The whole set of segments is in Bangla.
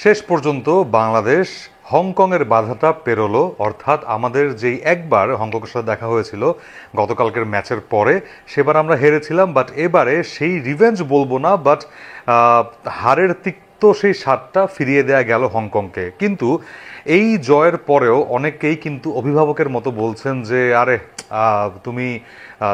শেষ পর্যন্ত বাংলাদেশ হংকংয়ের বাধাটা পেরোলো, অর্থাৎ আমাদের যেই একবার হংকংয়ের সাথে দেখা হয়েছিল গতকালকের ম্যাচের পরে, সেবার আমরা হেরেছিলাম। বাট এবারে সেই রিভেঞ্জ বলবো না, বাট হারের তিক্ত সেই স্বাদটা ফিরিয়ে দেয়া গেল হংকংকে। কিন্তু এই জয়ের পরেও অনেকেই কিন্তু অভিভাবকের মতো বলছেন যে আরে তুমি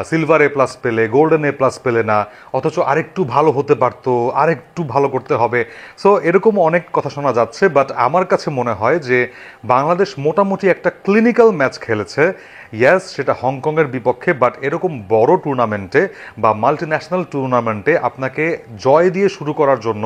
সিলভার এ প্লাস পেলে, গোল্ডেন এ প্লাস পেলে না, অথচ আরেকটু ভালো হতে পারতো, আরেকটু ভালো করতে হবে। সো এরকম অনেক কথা শোনা যাচ্ছে, বাট আমার কাছে মনে হয় যে বাংলাদেশ মোটামুটি একটা ক্লিনিক্যাল ম্যাচ খেলেছে। ইয়াস, সেটা হংকংয়ের বিপক্ষে, বাট এরকম বড় টুর্নামেন্টে বা মাল্টি ন্যাশনাল টুর্নামেন্টে আপনাকে জয় দিয়ে শুরু করার জন্য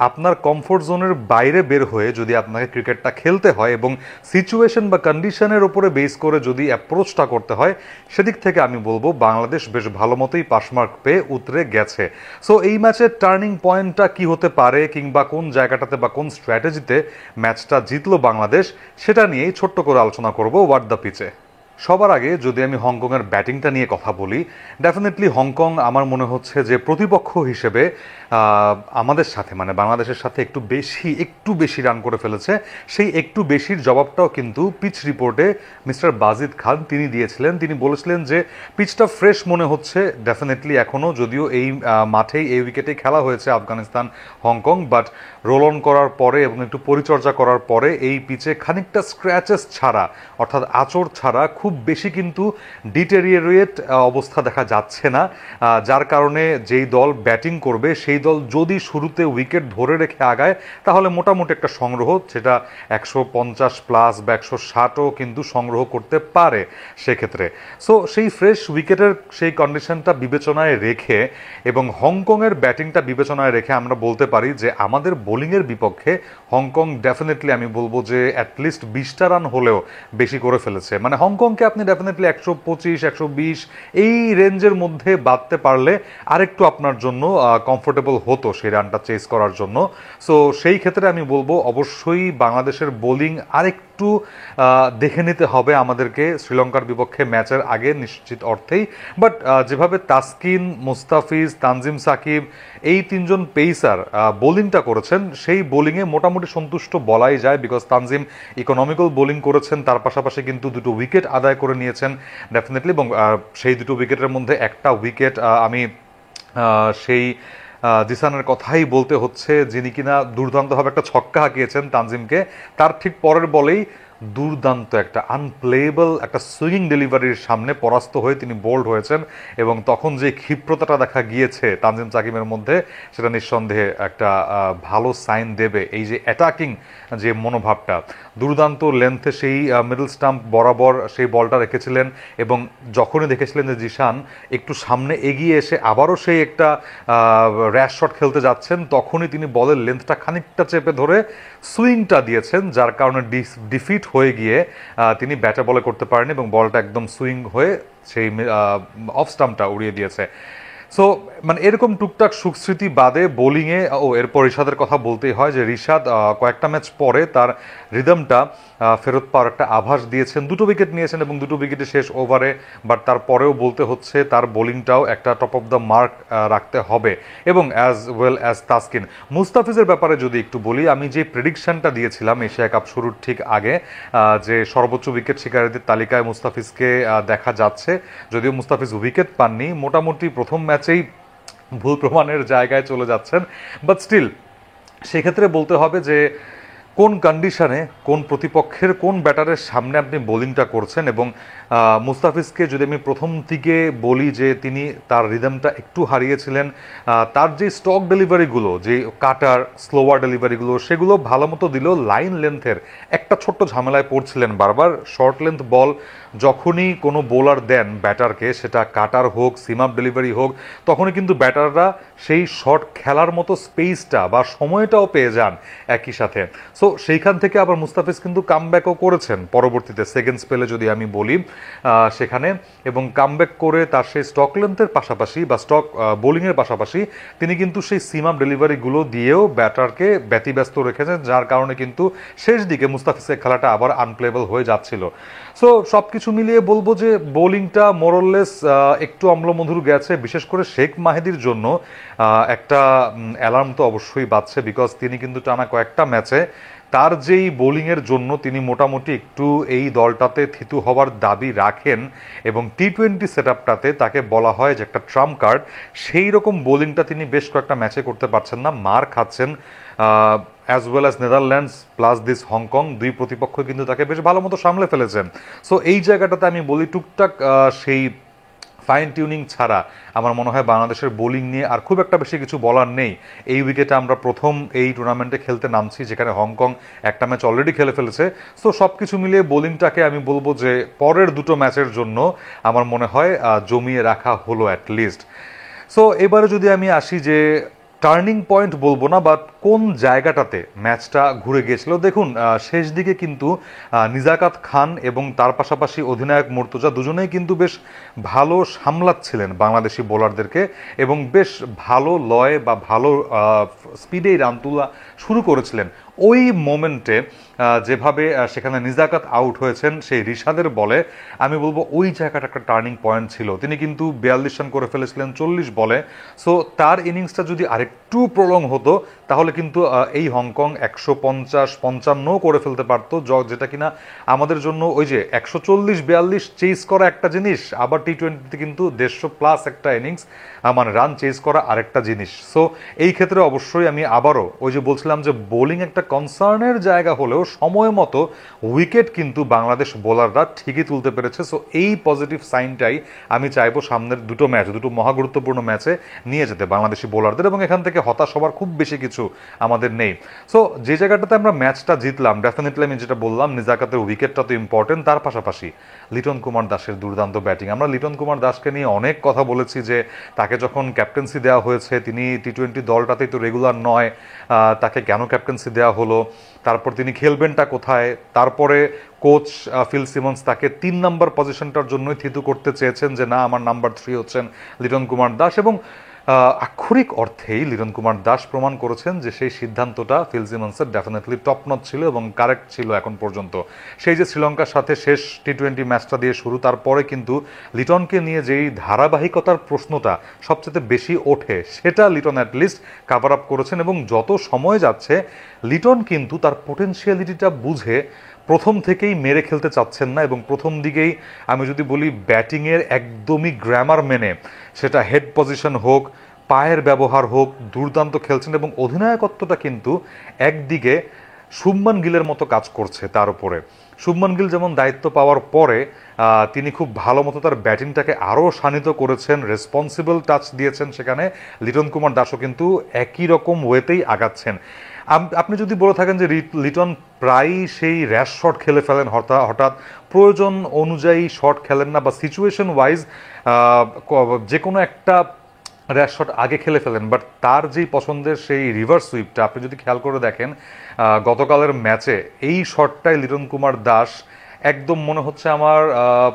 আপনার কমফোর্ট জোনের বাইরে বের হয়ে যদি আপনাকে ক্রিকেটটা খেলতে হয় এবং সিচুয়েশন বা কন্ডিশনের উপরে বেস করে যদি অ্যাপ্রোচটা করতে হয়, সেদিক থেকে আমি বলবো বাংলাদেশ বেশ ভালো মতোই পাসমার্ক পেয়ে উতরে গেছে। সো এই ম্যাচের টার্নিং পয়েন্টটা কি হতে পারে, কিংবা কোন জায়গাটাতে বা কোন স্ট্র্যাটেজিতে ম্যাচটা জিতলো বাংলাদেশ, সেটা নিয়েই ছোট্ট করে আলোচনা করবো হোয়াট দ্য পিচে। সবার আগে যদি আমি হংকংয়ের ব্যাটিংটা নিয়ে কথা বলি, ডেফিনেটলি হংকং আমার মনে হচ্ছে যে প্রতিপক্ষ হিসেবে আমাদের সাথে মানে বাংলাদেশের সাথে একটু বেশি রান করে ফেলেছে। সেই একটু বেশির জবাবটাও কিন্তু পিচ রিপোর্টে মিস্টার বাজিদ খান তিনি দিয়েছিলেন। তিনি বলেছিলেন যে পিচটা ফ্রেশ মনে হচ্ছে ডেফিনেটলি এখনও, যদিও এই মাঠেই এই উইকেটেই খেলা হয়েছে Afghanistan Hong Kong, but roll on করার পরে এবং একটু পরিচর্যা করার পরে এই পিচে খানিকটা স্ক্র্যাচেস ছাড়া, অর্থাৎ আঁচড় ছাড়া খুব বেশি কিন্তু ডিটেরিয়েট অবস্থা দেখা যাচ্ছে না, যার কারণে যেই দল ব্যাটিং করবে সেই দল যদি শুরুতে উইকেট ধরে রেখে আগায় তাহলে মোটামুটি একটা সংগ্রহ, সেটা 150+ বা 160ও কিন্তু সংগ্রহ করতে পারে সেক্ষেত্রে। সো সেই ফ্রেশ উইকেটের সেই কন্ডিশনটা বিবেচনায় রেখে এবং হংকংয়ের ব্যাটিংটা বিবেচনায় রেখে আমরা বলতে পারি যে আমাদের বোলিংয়ের বিপক্ষে হংকং ডেফিনেটলি আমি বলবো যে অ্যাটলিস্ট 20টা রান হলেও বেশি করে ফেলেছে। মানে হংকংকে আপনি ডেফিনেটলি 125, 120 এই রেঞ্জের মধ্যে বাঁধতে পারলে আরেকটু আপনার জন্য কমফোর্টেবল হতো সেই রানটা চেস করার জন্য। সো সেই ক্ষেত্রে আমি বলবো অবশ্যই বাংলাদেশের বোলিং আরেকটু দেখে নিতে হবে আমাদেরকে শ্রীলঙ্কার বিপক্ষে ম্যাচের আগে নিশ্চিত অর্থেই। বাট যেভাবে তাসকিন, মুস্তাফিজ, তানজিম সাকিব এই তিনজন পেসার বোলিংটা করেছেন, সেই বোলিংয়ে মোটামুটি সন্তুষ্ট বলাই যায়। বিকজ তানজিম ইকোনমিক্যাল বোলিং করেছেন, তার পাশাপাশি কিন্তু দুটো উইকেট আদায় করে নিয়েছেন ডেফিনেটলি, এবং সেই দুটো উইকেটের মধ্যে একটা উইকেট আমি সেই জিসানের কথাই বলতে হচ্ছে, যিনি কিনা দুর্দান্তভাবে একটা ছক্কা হাঁকিয়েছেন তানজিমকে, তার ঠিক পরের বলেই দুর্দান্ত একটা আনপ্লেয়েবল একটা সুইং ডেলিভারির সামনে পরাস্ত হয়ে তিনি বোল্ড হয়েছেন। এবং তখন যে ক্ষিপ্রতাটা দেখা গিয়েছে তানজিম সাকিবের মধ্যে, সেটা নিঃসন্দেহে একটা ভালো সাইন দেবে। এই যে অ্যাটাকিং যে মনোভাবটা, দুর্দান্ত লেন্থে সেই মিডল স্টাম্প বরাবর সেই বলটা রেখেছিলেন, এবং যখনই দেখেছিলেন যে জিসান একটু সামনে এগিয়ে এসে আবারও সেই একটা র্যাশ শট খেলতে যাচ্ছেন, তখনই তিনি বলের লেন্থটা খানিকটা চেপে ধরে সুইংটা দিয়েছেন, যার কারণে ডিফিট হয়ে গিয়ে তিনি ব্যাটে বলে করতে পারেন এবং বলটা একদম সুইং হয়ে সেই অফ স্টাম্পটা উড়িয়ে দিয়েছে। সো মানে এরকম টুকটাক সুস্মৃতি বাদে বোলিংয়ে এরপর রিশাদের কথা বলতেই হয় যে রিশাদ কয়েকটা ম্যাচ পরে তার রিদমটা ফেরত পাওয়ার একটা আভাস দিয়েছেন। দুটো উইকেট নিয়েছেন এবং দুটো উইকেটে শেষ ওভারে, বাট তারপরেও বলতে হচ্ছে তার বোলিংটাও একটা টপ অফ দ্য মার্ক রাখতে হবে, এবং অ্যাজ ওয়েল অ্যাজ তাসকিন। মুস্তাফিজের ব্যাপারে যদি একটু বলি, আমি যে প্রেডিকশনটা দিয়েছিলাম এশিয়া কাপ শুরুর ঠিক আগে, যে সর্বোচ্চ উইকেট শিকারীদের তালিকায় মুস্তাফিজকে দেখা যাচ্ছে, যদিও মুস্তাফিজ উইকেট পাননি, মোটামুটি প্রথম ম্যাচেই ভুল প্রমাণের জায়গায় চলে যাচ্ছেন। বাট স্টিল সেক্ষেত্রে বলতে হবে যে কোন কন্ডিশনে কোন প্রতিপক্ষের কোন ব্যাটারের সামনে আপনি বোলিংটা করছেন। এবং মুস্তাফিজকে যদি আমি প্রথম দিকে বলি যে তিনি তার রিদমটা একটু হারিয়েছিলেন, তার যে স্টক ডেলিভারিগুলো, যে কাটার স্লোয়ার ডেলিভারিগুলো, সেগুলো ভালো মতো দিলেও লাইন লেন্থের একটা ছোট্ট ঝামেলায় পড়ছিলেন বারবার। শর্ট লেন্থ বল যখনই কোনো বোলার দেন ব্যাটারকে, সেটা কাটার হোক, সিম আপ ডেলিভারি হোক, তখনই কিন্তু ব্যাটাররা সেই শট খেলার মতো স্পেসটা বা সময়টাও পেয়ে যান একই সাথে। সো সেইখান থেকে আবার মুস্তাফিজ কিন্তু কামব্যাকও করেছেন পরবর্তীতে সেকেন্ড স্পেলে যদি আমি বলি। সেখানে, এবং কামব্যাক করে তার সেই স্টক লেন্থের পাশাপাশি বা স্টক বোলিংয়ের পাশাপাশি তিনি কিন্তু সেই সিম আপ ডেলিভারিগুলো দিয়েও ব্যাটারকে ব্যতিব্যস্ত রেখেছেন, যার কারণে কিন্তু শেষ দিকে মুস্তাফিজের খেলাটা আবার আনপ্লেবল হয়ে যাচ্ছিল। সো সব কিছু মিলিয়ে বলবো যে বোলিংটা মোরললেস একটু অম্লমধুর গেছে, বিশেষ করে শেখ মাহিদির জন্য একটা অ্যালার্ম তো অবশ্যই বাজছে, বিকজ তিনি কিন্তু টানা কয়েকটা ম্যাচে তার যেই বোলিংয়ের জন্য তিনি মোটামুটি একটু এই দলটাতে থিতু হওয়ার দাবি রাখেন, এবং টি-20 সেট আপটাতে তাকে বলা হয় যে একটা ট্রাম্প কার্ড, সেই রকম বোলিংটা তিনি বেশ কয়েকটা ম্যাচে করতে পারছেন না, মার খাচ্ছেন। As well as Netherlands plus this Hong Kong, দুই প্রতিপক্ষ কিন্তু তাকে বেশ ভালো মতো সামলে ফেলেছেন। সো এই জায়গাটাতে আমি বলি টুকটাক সেই ফাইন টিউনিং ছাড়া আমার মনে হয় বাংলাদেশের বোলিং নিয়ে আর খুব একটা বেশি কিছু বলার নেই। এই উইকেটে আমরা প্রথম এই টুর্নামেন্টে খেলতে নামছি, যেখানে হংকং একটা ম্যাচ অলরেডি খেলে ফেলেছে। সো সব কিছু মিলিয়ে বোলিংটাকে আমি বলবো যে পরের দুটো ম্যাচের জন্য আমার মনে হয় জমিয়ে রাখা হলো অ্যাটলিস্ট। সো এবারে যদি আমি আসি যে টার্নিং পয়েন্ট বলবো না, বাট কোন জায়গাটাতে ম্যাচটা ঘুরে গিয়েছিল, দেখুন শেষ দিকে কিন্তু নিজাকাত খান এবং তার পাশাপাশি অধিনায়ক মুর্তজা দুজনেই কিন্তু বেশ ভালো সামলাচ্ছিলেন বাংলাদেশি বোলারদেরকে, এবং বেশ ভালো লয় বা ভালো স্পিডেই রান তোলা শুরু করেছিলেন। ওই মোমেন্টে যেভাবে সেখানে নিজাকাত আউট হয়েছেন সেই রিশাদের বলে, আমি বলবো ওই জায়গাটা একটা টার্নিং পয়েন্ট ছিল। তিনি কিন্তু 42 রান করে ফেলেছিলেন 40 বলে। সো তার ইনিংসটা যদি আরেকটু প্রলং হতো তাহলে কিন্তু এই হংকং 150-55 করে ফেলতে পারতো, যেটা কিনা আমাদের জন্য ওই যে 140-42 চেস করা একটা জিনিস, আবার টি-20তে কিন্তু 150+ একটা ইনিংস মানে রান চেস করা আরেকটা জিনিস। সো এই ক্ষেত্রে অবশ্যই আমি আবারও ওই যে বলছিলাম যে বোলিং একটা কনসার্নের জায়গা হলেও সময় মতো উইকেট কিন্তু বাংলাদেশ বোলাররা ঠিকই তুলতে পেরেছে। সো এই পজিটিভ সাইনটাই আমি চাইবো সামনের দুটো ম্যাচ, দুটো মহা গুরুত্বপূর্ণ ম্যাচে নিয়ে যেতে বাংলাদেশি বোলারদের, এবং এখান থেকে হতাশ হবার খুব বেশি কিছু আমাদের নেই। সো যে জায়গাটাতে আমরা ম্যাচটা জিতলাম, ডেফিনেটলি আমি যেটা বললাম নিজাকাতের উইকেটটা তো ইম্পর্টেন্ট, তার পাশাপাশি লিটন কুমার দাসের দুর্দান্ত ব্যাটিং। আমরা লিটন কুমার দাসকে নিয়ে অনেক কথা বলেছি যে তাকে যখন ক্যাপ্টেন্সি দেওয়া হয়েছে, তিনি টি-20 দলটাতেই তো রেগুলার নয়, তাকে কেন ক্যাপ্টেন্সি দেওয়া হলো, তারপর তিনি খেলবেনটা কোথায়, তারপরে কোচ ফিল সিমন্স তাকে 3 নম্বর পজিশনটার জন্যই থিতু করতে চেয়েছেন যে না আমার নাম্বার 3 হচ্ছেন লিটন কুমার দাস, এবং আক্ষরিক অর্থেই লিটন কুমার দাস প্রমাণ করেছেন যে সেই সিদ্ধান্তটা ফিল সিমন্সের ডেফিনেটলি টপ নচ ছিল এবং কারেক্ট ছিল এখন পর্যন্ত। সেই যে শ্রীলঙ্কার সাথে শেষ টি-20 ম্যাচটা দিয়ে শুরু, তারপরে কিন্তু লিটনকে নিয়ে যেই ধারাবাহিকতার প্রশ্নটা সবচেয়ে বেশি ওঠে, সেটা লিটন অ্যাটলিস্ট কাভার আপ করেছেন, এবং যত সময় যাচ্ছে লিটন কিন্তু তার পোটেনশিয়ালিটিটা বুঝে প্রথম থেকেই মেরে খেলতে চাচ্ছেন না, এবং প্রথম দিকেই আমি যদি বলি ব্যাটিংয়ের একদমই গ্রামার মেনে, সেটা হেড পজিশন হোক, পায়ের ব্যবহার হোক, দুর্দান্ত খেলছেন, এবং অধিনায়কত্বটা কিন্তু একদিকে শুভমান গিলের মতো কাজ করছে তার উপরে। শুভমান গিল যেমন দায়িত্ব পাওয়ার পরে তিনি খুব ভালো মতো তার ব্যাটিংটাকে আরও শানিত করেছেন, রেসপন্সিবল টাচ দিয়েছেন, সেখানে লিটন কুমার দাসও কিন্তু একই রকম ওয়েতেই আগাচ্ছেন। আপনি যদি বলে থাকেন যে লিটন প্রায়ই সেই র্যাশ শট খেলে ফেলেন, হঠাৎ প্রয়োজন অনুযায়ী শট খেলেন না, বা সিচুয়েশন ওয়াইজ যে কোনো একটা র্যাশ শট আগে খেলে ফেলেন, বাট তার যেই পছন্দের সেই রিভার্স সুইপটা আপনি যদি খেয়াল করে দেখেন গতকালের ম্যাচে এই শটটাই লিটন কুমার দাস একদম মনে হচ্ছে আমার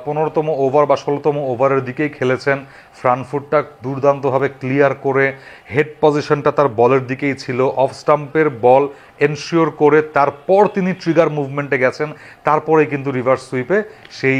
15তম ওভার বা 16তম ওভারের দিকেই খেলেছেন। ফ্রন্ট ফুটটা দুর্দান্তভাবে ক্লিয়ার করে, হেড পজিশনটা তার বলের দিকেই ছিল, অফ স্টাম্পের বল এনশিওর করে তারপর তিনি ট্রিগার মুভমেন্টে গেছেন, তারপরে কিন্তু রিভার্স সুইপে সেই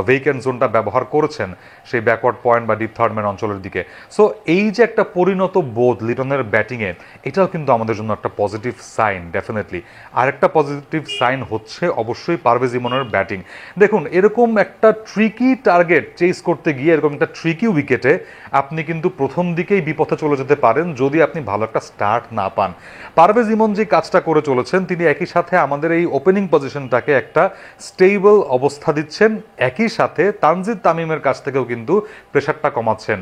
ভেকেন্ট জোনটা ব্যবহার করেছেন সেই ব্যাকওয়ার্ড পয়েন্ট বা ডিপ থার্ড ম্যান অঞ্চলের দিকে। সো এই যে একটা পরিণত বোধ লিটনের ব্যাটিংয়ে, এটাও কিন্তু আমাদের জন্য একটা পজিটিভ সাইন ডেফিনেটলি। আরেকটা পজিটিভ সাইন হচ্ছে অবশ্যই পারভেজ ইমনের ব্যাটিং। দেখুন এরকম একটা ট্রিকি টার্গেট চেস করতে গিয়ে এরকম একটা ট্রিকি উইকেটে আপনি কিন্তু প্রথম দিকেই বিপথে চলে যেতে পারেন যদি আপনি ভালো একটা স্টার্ট না পান। পারভেজ ইমন যে কাজটা করে চলেছেন, তিনি একই সাথে আমাদের এই ওপেনিং পজিশনটাকে একটা স্টেবল অবস্থা দিচ্ছেন, একই সাথে তানজিদ তামিমের কাছ থেকেও কিন্তু প্রেশারটা কমাচ্ছেন।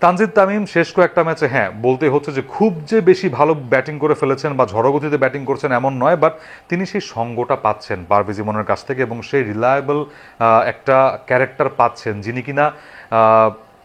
তানজিদ তামিম শেষ কয়েকটা ম্যাচে বলতে হচ্ছে যে খুব যে বেশি ভালো ব্যাটিং করে ফেলেছেন বা ঝড়গতিতে ব্যাটিং করছেন এমন নয়, বাট তিনি সেই সঙ্গটা পাচ্ছেন পারভেজ ইমনের কাছ থেকে, এবং সেই রিলায়েবল একটা ক্যারেক্টার পাচ্ছেন যিনি কিনা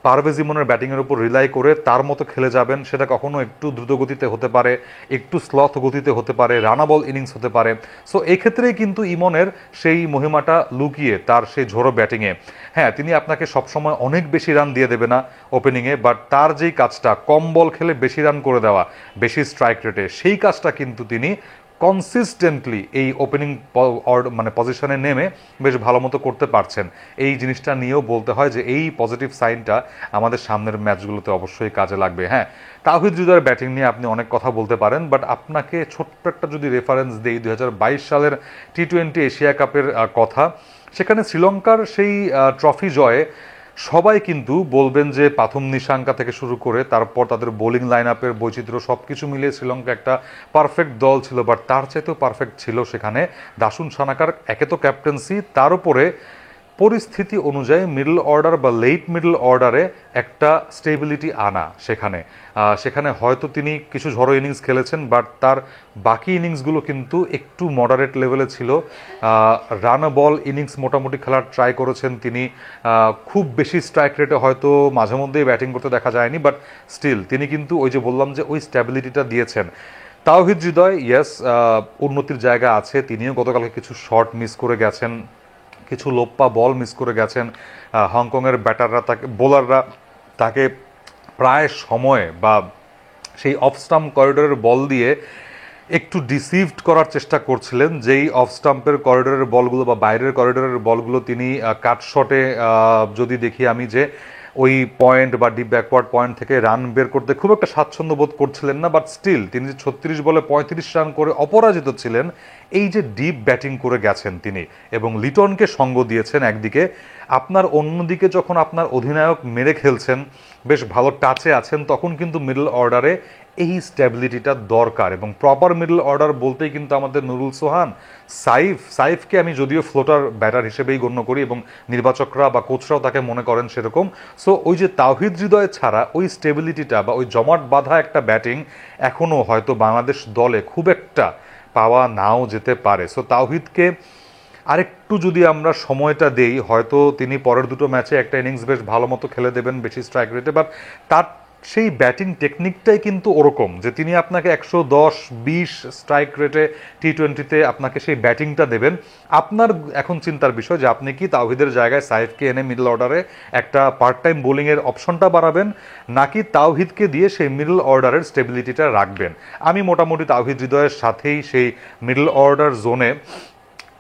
পারভেজ ইমনের ব্যাটিংয়ের উপর রিলাই করে তার মতো খেলে যাবেন, সেটা কখনো একটু দ্রুতগতিতে হতে পারে, একটু স্লথ গতিতে হতে পারে, রানাবল ইনিংস হতে পারে। সো এক্ষেত্রেই কিন্তু ইমনের সেই মহিমাটা লুকিয়ে তার সেই ঝোড়ো ব্যাটিংয়ে। হ্যাঁ, তিনি আপনাকে সবসময় অনেক বেশি রান দিয়ে দেবে না ওপেনিংয়ে, বাট তার যেই কাজটা কম বল খেলে বেশি রান করে দেওয়া, বেশি স্ট্রাইক রেটে, সেই কাজটা কিন্তু তিনি কনসিস্টেন্টলি এই ওপেনিং মানে পজিশনে নেমে বেশ ভালো মতো করতে পারছেন। এই জিনিসটা নিয়েও বলতে হয় যে এই পজিটিভ সাইনটা আমাদের সামনের ম্যাচগুলোতে অবশ্যই কাজে লাগবে। হ্যাঁ, তাওহিদ হৃদয়ের ব্যাটিং নিয়ে আপনি অনেক কথা বলতে পারেন, বাট আপনাকে ছোট্ট একটা যদি রেফারেন্স দেই 2022 সালের টি-20 এশিয়া কাপের কথা, সেখানে শ্রীলঙ্কার সেই ট্রফি জয়ে সবাই কিন্তু বলবেন যে পাথম নিশাঙ্কা থেকে শুরু করে তারপর তাদের বোলিং লাইন আপের বৈচিত্র্য সব কিছু মিলিয়ে শ্রীলঙ্কা একটা পারফেক্ট দল ছিল, বাট তার চাইতেও পারফেক্ট ছিল সেখানে দাসুন সানাকার একে তো ক্যাপ্টেন্সি, তার উপরে পরিস্থিতি অনুযায়ী মিডল অর্ডার বা লেট মিডল অর্ডারে একটা স্টেবিলিটি আনা। সেখানে হয়তো তিনি কিছু ঝড়ো ইনিংস খেলেছেন, বাট তার বাকি ইনিংসগুলো কিন্তু একটু মডারেট লেভেলে ছিল। রান বল ইনিংস মোটামুটি খেলার ট্রাই করেছেন তিনি। খুব বেশি স্ট্রাইক রেটে হয়তো মাঝে মধ্যেই ব্যাটিং করতে দেখা যায়নি, বাট স্টিল তিনি কিন্তু ওই যে বললাম যে ওই স্ট্যাবিলিটিটা দিয়েছেন। তাওহিদ হৃদয় ইয়েস, উন্নতির জায়গা আছে। তিনিও গতকালকে কিছু শট মিস করে গেছেন, কিছু লোপ্পা বল মিস করে গেছেন। হংকংয়ের ব্যাটাররা বোলাররা তাকে প্রায় সময় বা সেই অফ স্টাম্প করিডোরের বল দিয়ে একটু ডিসিভড করার চেষ্টা করছিলেন। যেই অফ স্টাম্পের করিডোরের বলগুলো বা বাইরের করিডোরের বলগুলো তিনি কাট শটে যদি দেখি আমি যে ওই পয়েন্ট বা ডিপ ব্যাকওয়ার্ড পয়েন্ট থেকে রান বের করতে খুব একটা স্বাচ্ছন্দ্য বোধ করছিলেন না, বাট স্টিল তিনি যে 36 বলে 35 রান করে অপরাজিত ছিলেন, এই যে ডিপ ব্যাটিং করে গেছেন তিনি এবং লিটনকে সঙ্গ দিয়েছেন একদিকে, আপনার অন্যদিকে যখন আপনার অধিনায়ক মেরে খেলছেন, বেশ ভালো টাচে আছেন, তখন কিন্তু মিডল অর্ডারে এই স্ট্যাবিলিটিটা দরকার। এবং প্রপার মিডল অর্ডার বলতেই কিন্তু আমাদের নুরুল সোহান, সাইফকে আমি যদিও ফ্লোটার ব্যাটার হিসেবেই গণ্য করি এবং নির্বাচকরা বা কোচরাও তাকে মনে করেন সেরকম। সো ওই যে তাওহিদ হৃদয় ছাড়া ওই স্টেবিলিটিটা বা ওই জমাট বাঁধা একটা ব্যাটিং এখনও হয়তো বাংলাদেশ দলে খুব একটা পাওয়া নাও যেতে পারে। সো তাওহিদকে আরেকটু যদি আমরা সময়টা দেই, হয়তো তিনি পরের দুটো ম্যাচে একটা ইনিংস বেশ ভালো মতো খেলে দেবেন বেশি স্ট্রাইক রেটে, বাট তার সেই ব্যাটিং টেকনিকটাই কিন্তু ওরকম যে তিনি আপনাকে 110-20 স্ট্রাইক রেটে টি-20-তে আপনাকে সেই ব্যাটিংটা দেবেন। আপনার এখন চিন্তার বিষয় যে আপনি কি তাওহিদের জায়গায় সাইফকে এনে মিডল অর্ডারে একটা পার্ট টাইম বোলিংয়ের অপশনটা বাড়াবেন, নাকি তাওহিদকে দিয়ে সেই মিডল অর্ডারের স্টেবিলিটিটা রাখবেন। আমি মোটামুটি তাওহিদ হৃদয়ের সাথেই সেই মিডল অর্ডার জোনে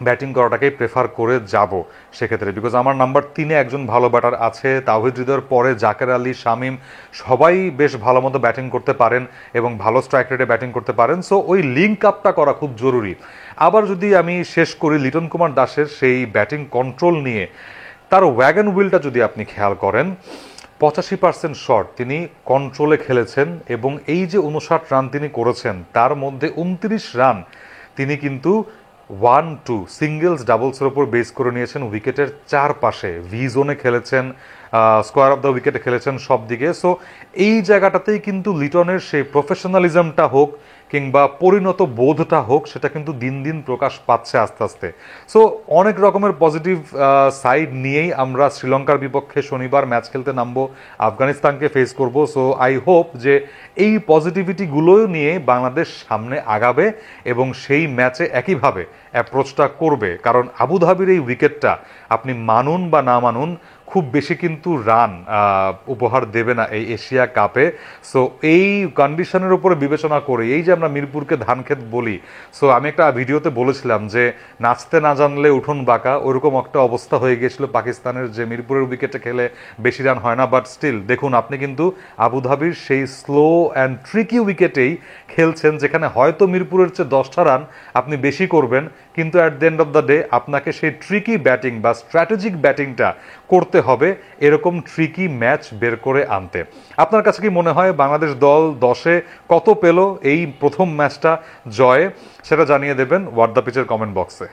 ব্যাটিং করাটাকেই প্রেফার করে যাব সেক্ষেত্রে, বিকজ আমার নাম্বার 3-এ একজন ভালো ব্যাটার আছে। তাওহিদ হৃদয়ের পরে জাকের আলী, শামীম সবাই বেশ ভালো মতো ব্যাটিং করতে পারেন এবং ভালো স্ট্রাইক রেটে ব্যাটিং করতে পারেন। সো ওই লিঙ্ক আপটা করা খুব জরুরি। আবার যদি আমি শেষ করি লিটন কুমার দাসের সেই ব্যাটিং কন্ট্রোল নিয়ে, তার ওয়াগন হুইলটা যদি আপনি খেয়াল করেন, 85% শট তিনি কন্ট্রোলে খেলেছেন এবং এই যে 59 রান তিনি করেছেন তার মধ্যে 29 রান তিনি কিন্তু 1-2 সিঙ্গেলস ডাবলসের ওপর বেস করে নিয়েছেন, উইকেটের চারপাশে ভি জোনে খেলেছেন, স্কোয়ার অফ দ্য উইকেটে খেলেছেন সব দিকে। সো এই জায়গাটাতেই কিন্তু লিটনের সেই প্রফেশনালিজমটা হোক কিংবা পরিণত বোধটা হোক, সেটা কিন্তু দিন দিন প্রকাশ পাচ্ছে আস্তে আস্তে। সো অনেক রকমের পজিটিভ সাইড নিয়েই আমরা শ্রীলঙ্কার বিপক্ষে শনিবার ম্যাচ খেলতে নামবো, আফগানিস্তানকে ফেস করব। সো আই হোপ যে এই পজিটিভিটিগুলো নিয়ে বাংলাদেশ সামনে আগাবে এবং সেই ম্যাচে একইভাবে অ্যাপ্রোচটা করবে, কারণ আবুধাবির এই উইকেটটা আপনি মানুন বা না মানুন খুব বেশি কিন্তু রান উপহার দেবে না এই এশিয়া কাপে। সো এই কন্ডিশনের উপরে বিবেচনা করে এই যে আমরা মিরপুরকে ধানক্ষেত বলি, সো আমি একটা ভিডিওতে বলেছিলাম যে নাচতে না জানলে উঠোন বাঁকা, ওরকম একটা অবস্থা হয়ে গিয়েছিল পাকিস্তানের, যে মিরপুরের উইকেটে খেলে বেশি রান হয় না, বাট স্টিল দেখুন আপনি কিন্তু আবুধাবির সেই স্লো অ্যান্ড ট্রিকি উইকেটেই খেলছেন, যেখানে হয়তো মিরপুরের চেয়ে 10টা রান আপনি বেশি করবেন, কিন্তু at the end of the day আপনাকে সেই ট্রিকি ব্যাটিং বা স্ট্র্যাটেজিক ব্যাটিংটা করতে হবে এরকম ট্রিকি ম্যাচ বের করে আনতে। আপনার কাছে কি মনে হয় বাংলাদেশ দল 10-এ কত পেল এই প্রথম ম্যাচটা জয়ে? সেটা জানিয়ে দেবেন হোয়াট দ্য পিচের কমেন্ট বক্সে।